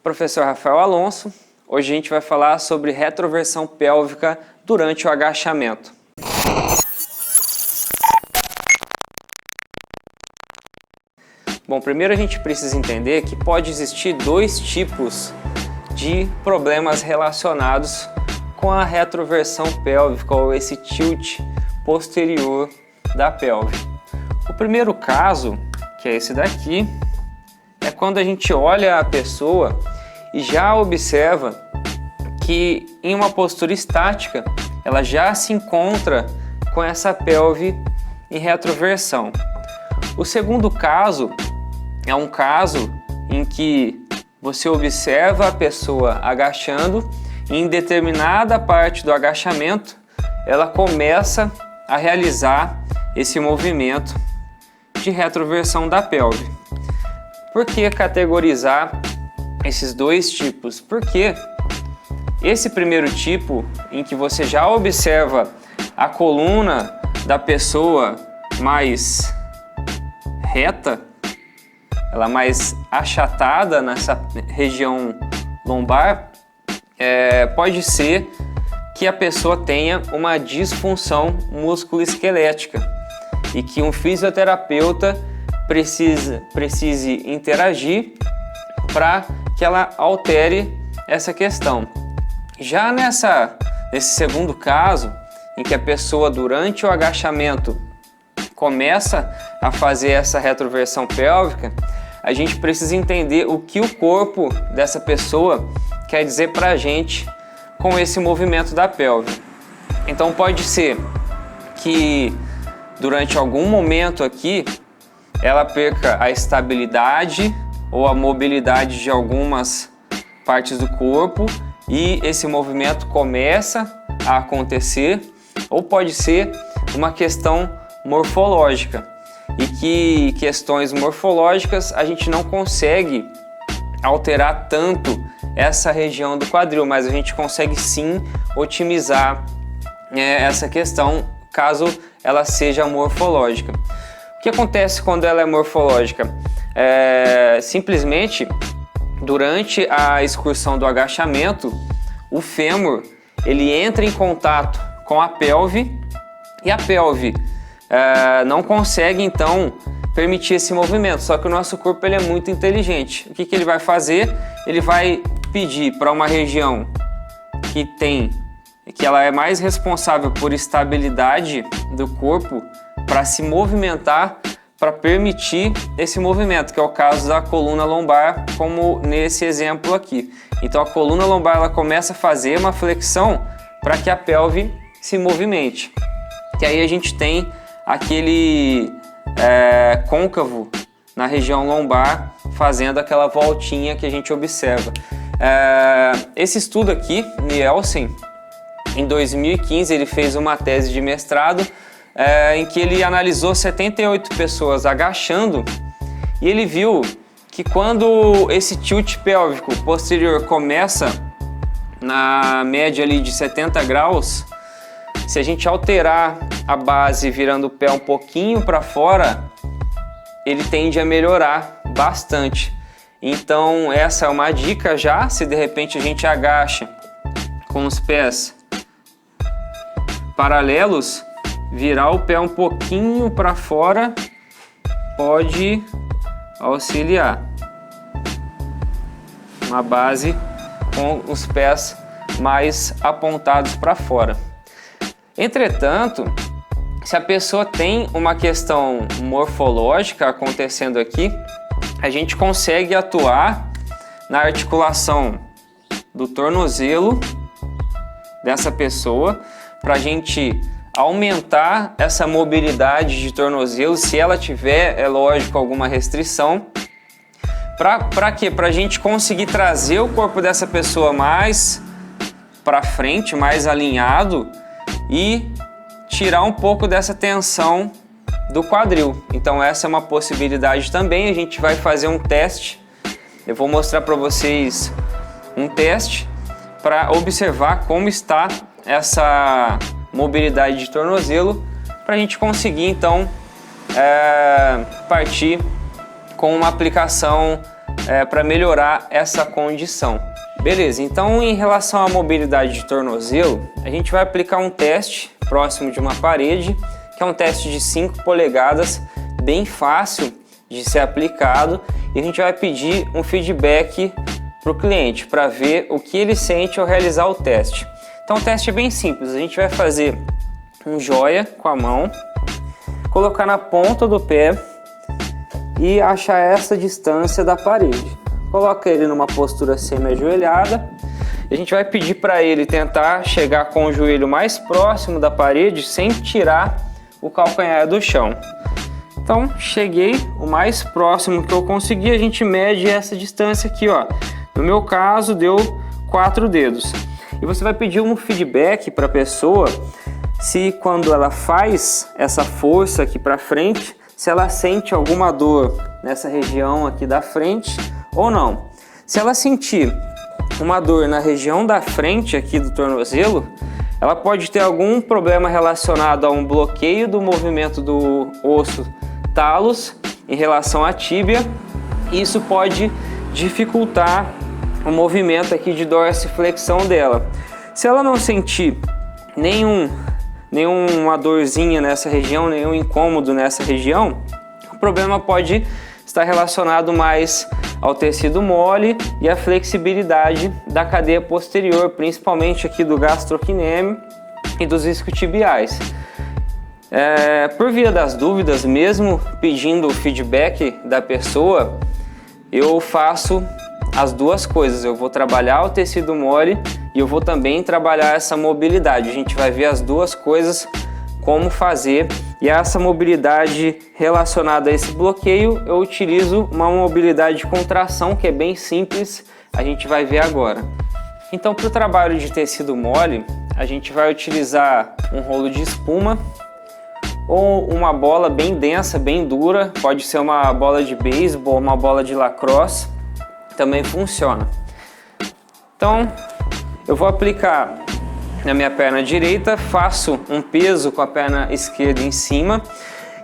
Professor Rafael Alonso. Hoje a gente vai falar sobre retroversão pélvica durante o agachamento. Bom, primeiro a gente precisa entender que pode existir dois tipos de problemas relacionados com a retroversão pélvica ou esse tilt posterior da pelve. O primeiro caso, que é esse daqui, é quando a gente olha a pessoa e já observa que em uma postura estática ela já se encontra com essa pelve em retroversão. O segundo caso é um caso em que você observa a pessoa agachando e em determinada parte do agachamento ela começa a realizar esse movimento de retroversão da pelve. Por que categorizar esses dois tipos? Porque esse primeiro tipo, em que você já observa a coluna da pessoa mais reta, ela mais achatada nessa região lombar, pode ser que a pessoa tenha uma disfunção musculoesquelética e que um fisioterapeuta precise interagir para que ela altere essa questão. Já nesse segundo caso, em que a pessoa durante o agachamento começa a fazer essa retroversão pélvica, a gente precisa entender o que o corpo dessa pessoa quer dizer para a gente com esse movimento da pelve. Então pode ser que durante algum momento aqui ela perca a estabilidade ou a mobilidade de algumas partes do corpo e esse movimento começa a acontecer, ou pode ser uma questão morfológica e que questões morfológicas a gente não consegue alterar tanto essa região do quadril, mas a gente consegue sim otimizar essa questão caso ela seja morfológica. O que acontece quando ela é morfológica? Simplesmente durante a excursão do agachamento, o fêmur ele entra em contato com a pelve e a pelve não consegue então permitir esse movimento. Só que o nosso corpo ele é muito inteligente. O que ele vai fazer? Ele vai pedir para uma região que ela é mais responsável por estabilidade do corpo para se movimentar, para permitir esse movimento, que é o caso da coluna lombar, como nesse exemplo aqui. Então a coluna lombar ela começa a fazer uma flexão para que a pelve se movimente. E aí a gente tem aquele côncavo na região lombar fazendo aquela voltinha que a gente observa. Esse estudo aqui, Nielsen, em 2015 ele fez uma tese de mestrado em que ele analisou 78 pessoas agachando e ele viu que quando esse tilt pélvico posterior começa na média ali de 70 graus, se a gente alterar a base virando o pé um pouquinho para fora, ele tende a melhorar bastante. Então essa é uma dica já, se de repente a gente agacha com os pés paralelos, virar o pé um pouquinho para fora pode auxiliar. Uma base com os pés mais apontados para fora. Entretanto, se a pessoa tem uma questão morfológica acontecendo aqui, a gente consegue atuar na articulação do tornozelo dessa pessoa para a gente aumentar essa mobilidade de tornozelo, se ela tiver, é lógico, alguma restrição. Para quê? Para a gente conseguir trazer o corpo dessa pessoa mais para frente, mais alinhado e tirar um pouco dessa tensão do quadril. Então essa é uma possibilidade também. A gente vai fazer um teste. Eu vou mostrar para vocês um teste para observar como está essa mobilidade de tornozelo, para a gente conseguir então partir com uma aplicação para melhorar essa condição. Beleza, então em relação à mobilidade de tornozelo, a gente vai aplicar um teste próximo de uma parede, que é um teste de 5 polegadas, bem fácil de ser aplicado, e a gente vai pedir um feedback para o cliente para ver o que ele sente ao realizar o teste. Então o teste é bem simples, a gente vai fazer um joia com a mão, colocar na ponta do pé e achar essa distância da parede. Coloca ele numa postura semi-ajoelhada. A gente vai pedir para ele tentar chegar com o joelho mais próximo da parede sem tirar o calcanhar do chão. Então, cheguei o mais próximo que eu consegui, a gente mede essa distância aqui, ó. No meu caso, deu 4 dedos. E você vai pedir um feedback para a pessoa se quando ela faz essa força aqui para frente, se ela sente alguma dor nessa região aqui da frente ou não. Se ela sentir uma dor na região da frente aqui do tornozelo, ela pode ter algum problema relacionado a um bloqueio do movimento do osso talos em relação à tíbia, e isso pode dificultar o movimento aqui de dorsiflexão dela. Se ela não sentir nenhuma dorzinha nessa região, nenhum incômodo nessa região, o problema pode estar relacionado mais ao tecido mole e à flexibilidade da cadeia posterior, principalmente aqui do gastrocnêmio e dos isquiotibiais. Por via das dúvidas, mesmo pedindo o feedback da pessoa, eu faço as duas coisas. Eu vou trabalhar o tecido mole e eu vou também trabalhar essa mobilidade. A gente vai ver as duas coisas, como fazer. E essa mobilidade relacionada a esse bloqueio, eu utilizo uma mobilidade de contração que é bem simples, a gente vai ver agora. Então, para o trabalho de tecido mole, a gente vai utilizar um rolo de espuma ou uma bola bem densa, bem dura, pode ser uma bola de beisebol, uma bola de lacrosse, também funciona. Então, eu vou aplicar na minha perna direita, faço um peso com a perna esquerda em cima,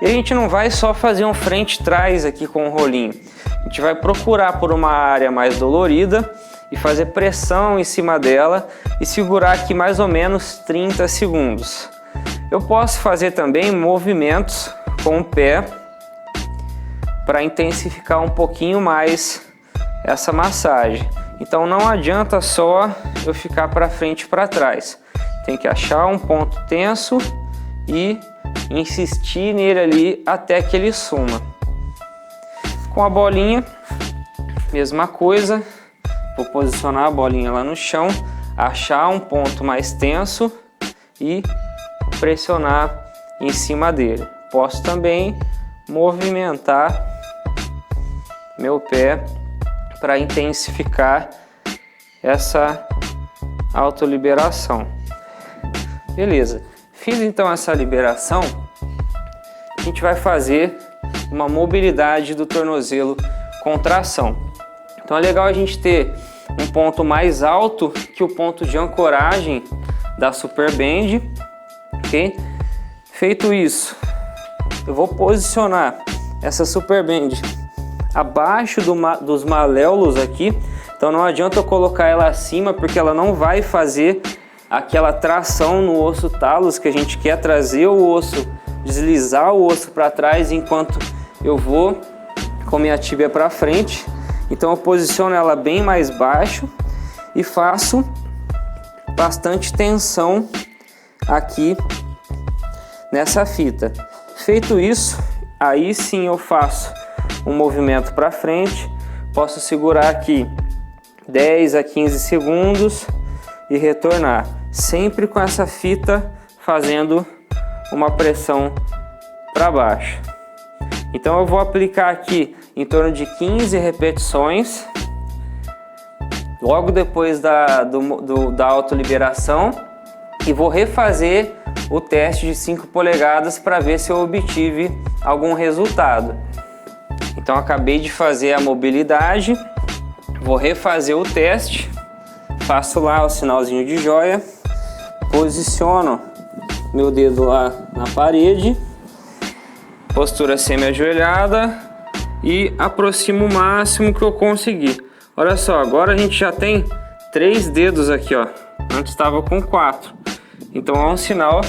e a gente não vai só fazer um frente-trás aqui com o rolinho, a gente vai procurar por uma área mais dolorida e fazer pressão em cima dela e segurar aqui mais ou menos 30 segundos. Eu posso fazer também movimentos com o pé para intensificar um pouquinho mais essa massagem. Então não adianta só eu ficar para frente e para trás. Tem que achar um ponto tenso e insistir nele ali até que ele suma. Com a bolinha, mesma coisa. Vou posicionar a bolinha lá no chão, achar um ponto mais tenso e pressionar em cima dele. Posso também movimentar meu pé para intensificar essa autoliberação. Beleza, fiz então essa liberação, a gente vai fazer uma mobilidade do tornozelo com tração. Então é legal a gente ter um ponto mais alto que o ponto de ancoragem da Super Band, ok? Feito isso, eu vou posicionar essa Super Band abaixo dos maléolos aqui, então não adianta eu colocar ela acima porque ela não vai fazer aquela tração no osso talos que a gente quer, trazer o osso, deslizar o osso para trás enquanto eu vou com minha tíbia para frente. Então eu posiciono ela bem mais baixo e faço bastante tensão aqui nessa fita. Feito isso, aí sim eu faço um movimento para frente, posso segurar aqui 10 a 15 segundos e retornar, sempre com essa fita fazendo uma pressão para baixo. Então eu vou aplicar aqui em torno de 15 repetições, logo depois da autoliberação, e vou refazer o teste de 5 polegadas para ver se eu obtive algum resultado. Então acabei de fazer a mobilidade, vou refazer o teste, faço lá o sinalzinho de joia, posiciono meu dedo lá na parede, postura semi-ajoelhada e aproximo o máximo que eu conseguir. Olha só, agora a gente já tem 3 dedos aqui, ó. Antes estava com 4. Então é um sinal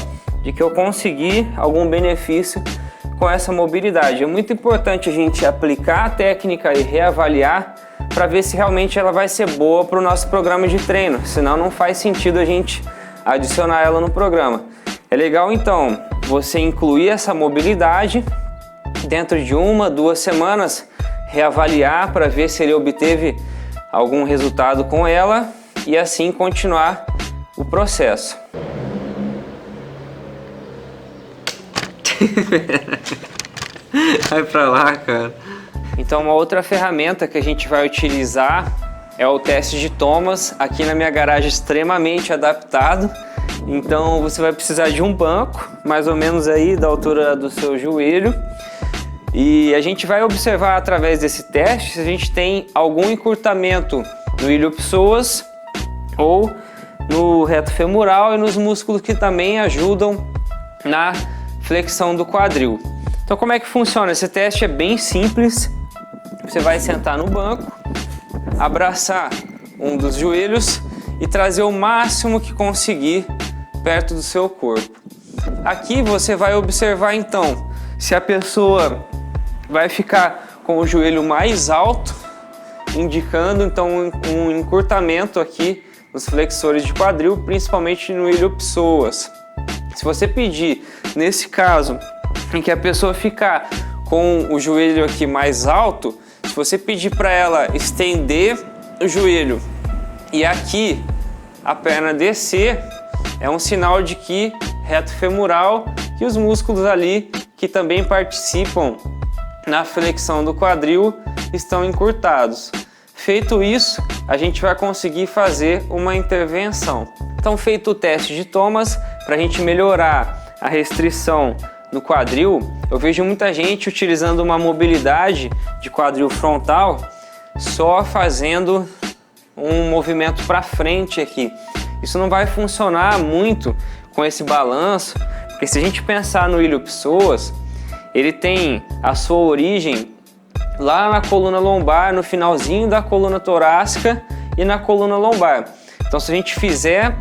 de que eu consegui algum benefício com essa mobilidade. É muito importante a gente aplicar a técnica e reavaliar para ver se realmente ela vai ser boa para o nosso programa de treino. Senão não faz sentido a gente adicionar ela no programa. É legal então você incluir essa mobilidade dentro de 1, 2 semanas, reavaliar para ver se ele obteve algum resultado com ela e assim continuar o processo. Vai pra lá, cara. Então uma outra ferramenta que a gente vai utilizar é o teste de Thomas, aqui na minha garagem extremamente adaptado. Então você vai precisar de um banco, mais ou menos aí da altura do seu joelho. E a gente vai observar através desse teste se a gente tem algum encurtamento no ilho-psoas ou no reto femoral e nos músculos que também ajudam na flexão do quadril. Então como é que funciona? Esse teste é bem simples. Você vai sentar no banco, abraçar um dos joelhos e trazer o máximo que conseguir perto do seu corpo. Aqui você vai observar então se a pessoa vai ficar com o joelho mais alto, indicando então um encurtamento aqui nos flexores de quadril, principalmente no ilho-psoas. Se você pedir, nesse caso, em que a pessoa ficar com o joelho aqui mais alto, se você pedir para ela estender o joelho e aqui a perna descer, é um sinal de que reto femoral e os músculos ali que também participam na flexão do quadril estão encurtados. Feito isso, a gente vai conseguir fazer uma intervenção. Então, feito o teste de Thomas, para a gente melhorar a restrição no quadril, eu vejo muita gente utilizando uma mobilidade de quadril frontal só fazendo um movimento para frente aqui. Isso não vai funcionar muito com esse balanço, porque se a gente pensar no ilho-psoas, ele tem a sua origem lá na coluna lombar, no finalzinho da coluna torácica e na coluna lombar. Então se a gente fizer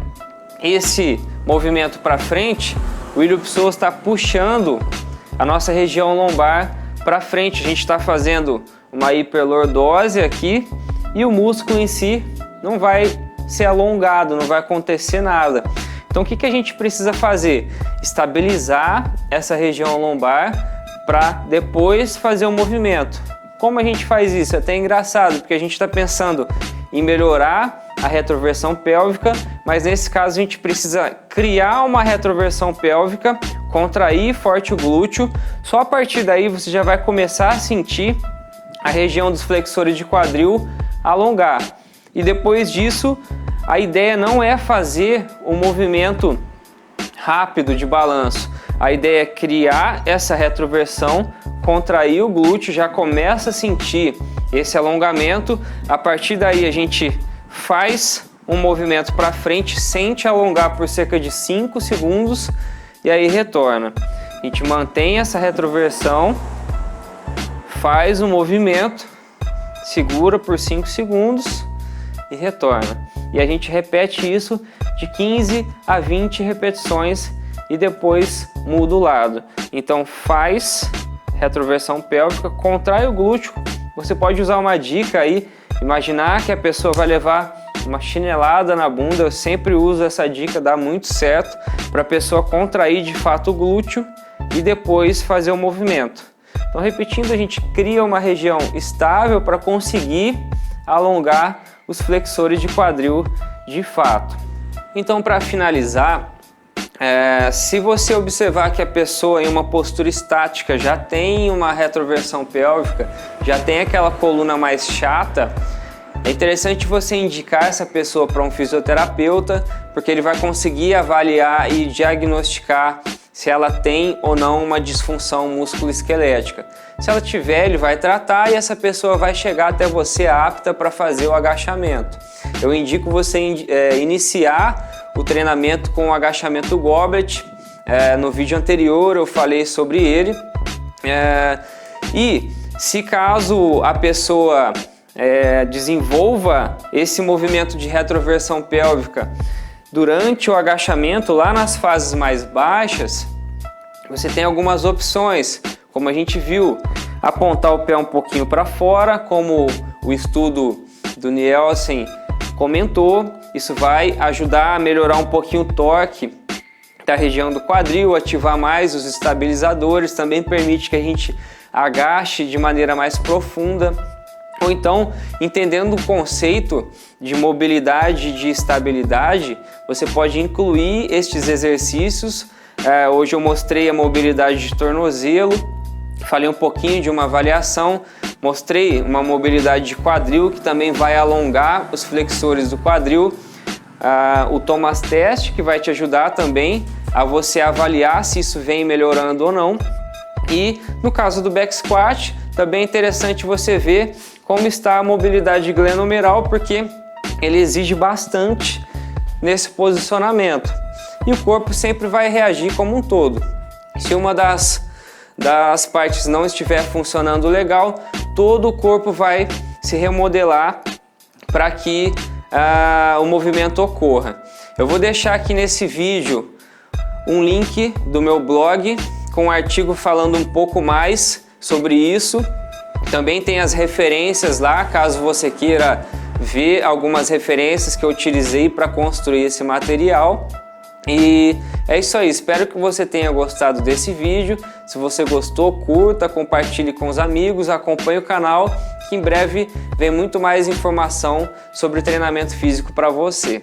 esse movimento para frente, o ilho-psoas está puxando a nossa região lombar para frente. A gente está fazendo uma hiperlordose aqui e o músculo em si não vai ser alongado, não vai acontecer nada. Então o que a gente precisa fazer? Estabilizar essa região lombar para depois fazer o movimento. Como a gente faz isso? É até engraçado, porque a gente está pensando em melhorar a retroversão pélvica, mas nesse caso a gente precisa criar uma retroversão pélvica, contrair forte o glúteo. Só a partir daí você já vai começar a sentir a região dos flexores de quadril alongar. E depois disso, a ideia não é fazer um movimento rápido de balanço. A ideia é criar essa retroversão, contrair o glúteo, já começa a sentir esse alongamento. A partir daí a gente faz um movimento para frente, sente alongar por cerca de 5 segundos e aí retorna. A gente mantém essa retroversão, faz um movimento, segura por 5 segundos e retorna. E a gente repete isso de 15 a 20 repetições e depois muda o lado. Então faz retroversão pélvica, contrai o glúteo. Você pode usar uma dica aí, imaginar que a pessoa vai levar uma chinelada na bunda. Eu sempre uso essa dica, dá muito certo para a pessoa contrair de fato o glúteo e depois fazer o movimento. Então repetindo, a gente cria uma região estável para conseguir alongar os flexores de quadril de fato. Então, para finalizar, se você observar que a pessoa em uma postura estática já tem uma retroversão pélvica, já tem aquela coluna mais chata, é interessante você indicar essa pessoa para um fisioterapeuta, porque ele vai conseguir avaliar e diagnosticar se ela tem ou não uma disfunção musculoesquelética. Se ela tiver, ele vai tratar e essa pessoa vai chegar até você apta para fazer o agachamento. Eu indico você iniciar o treinamento com o agachamento goblet. No vídeo anterior eu falei sobre ele. E Se caso a pessoa desenvolva esse movimento de retroversão pélvica durante o agachamento, lá nas fases mais baixas, você tem algumas opções, como a gente viu, apontar o pé um pouquinho para fora, como o estudo do Nielsen comentou. Isso vai ajudar a melhorar um pouquinho o torque da região do quadril, ativar mais os estabilizadores, também permite que a gente agache de maneira mais profunda. Ou então, entendendo o conceito de mobilidade e de estabilidade, você pode incluir estes exercícios. Hoje eu mostrei a mobilidade de tornozelo, falei um pouquinho de uma avaliação, mostrei uma mobilidade de quadril que também vai alongar os flexores do quadril, o Thomas Test, que vai te ajudar também a você avaliar se isso vem melhorando ou não. E no caso do back squat, também é interessante você ver como está a mobilidade glenohumeral, porque ele exige bastante nesse posicionamento. E o corpo sempre vai reagir como um todo. Se uma das partes não estiver funcionando legal, todo o corpo vai se remodelar para que o movimento ocorra. Eu vou deixar aqui nesse vídeo um link do meu blog com um artigo falando um pouco mais sobre isso. Também tem as referências lá, caso você queira ver algumas referências que eu utilizei para construir esse material. E é isso aí, espero que você tenha gostado desse vídeo. Se você gostou, curta, compartilhe com os amigos, acompanhe o canal, que em breve vem muito mais informação sobre treinamento físico para você.